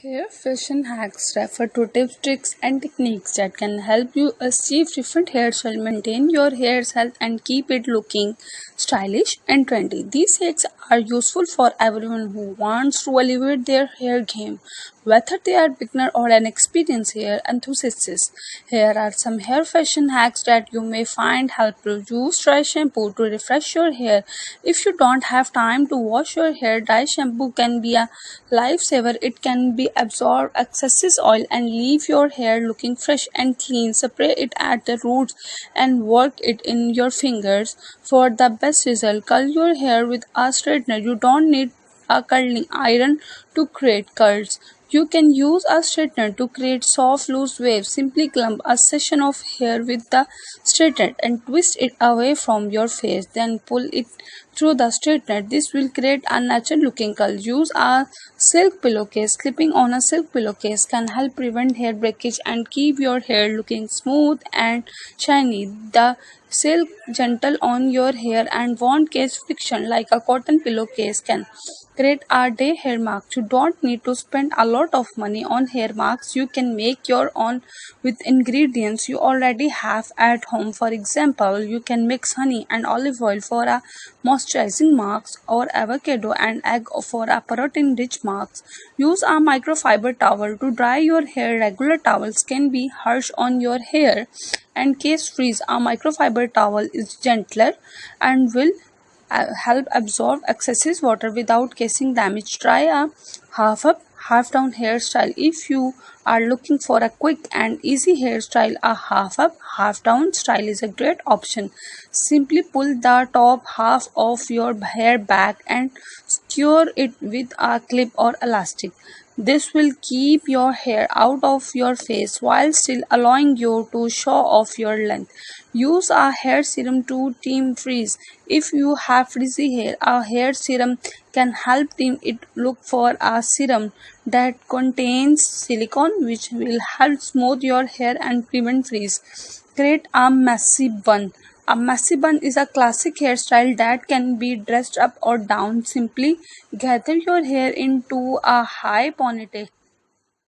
Hair fashion hacks refer to tips, tricks, and techniques that can help you achieve different hairstyles, maintain your hair's health, and keep it looking stylish and trendy. These hacks are useful for everyone who wants to elevate their hair game, whether they are beginner or an experienced hair enthusiast. Here are some hair fashion hacks that you may find helpful. Use dry shampoo to refresh your hair. If you don't have time to wash your hair, dry shampoo can be a lifesaver. It can be absorb excess oil and leave your hair looking fresh and clean. Spray it at the roots and work it in your fingers for the best result. Curl your hair with a straightener. You don't need a curling iron to create curls. You can use a straightener to create soft loose waves. Simply clump a section of hair with the straightener and twist it away from your face. Then pull it through the straightener. This will create a natural looking curl. Use a silk pillowcase. Clipping on a silk pillowcase can help prevent hair breakage and keep your hair looking smooth and shiny. The silk gentle on your hair and won't cause friction like a cotton pillowcase can. Create a day hair mask. You don't need to spend a lot of money on hair masks. You can make your own with ingredients you already have at home. For example, you can mix honey and olive oil for a moisturizing mask or avocado and egg for a protein rich mask. Use a microfiber towel to dry your hair. Regular towels can be harsh on your hair and case freeze. A microfiber towel is gentler and will help absorb excessive water without causing damage. Try a half up, half down hairstyle. If you are looking for a quick and easy hairstyle, a half up, half down style is a great option. Simply pull the top half of your hair back and secure it with a clip or elastic. This will keep your hair out of your face while still allowing you to show off your length. Use a hair serum to tame frizz. If you have frizzy hair, a hair serum can help tame it. Look for a serum that contains silicone, which will help smooth your hair and prevent frizz. Create a messy bun. A messy bun is a classic hairstyle that can be dressed up or down. Simply gather your hair into a high ponytail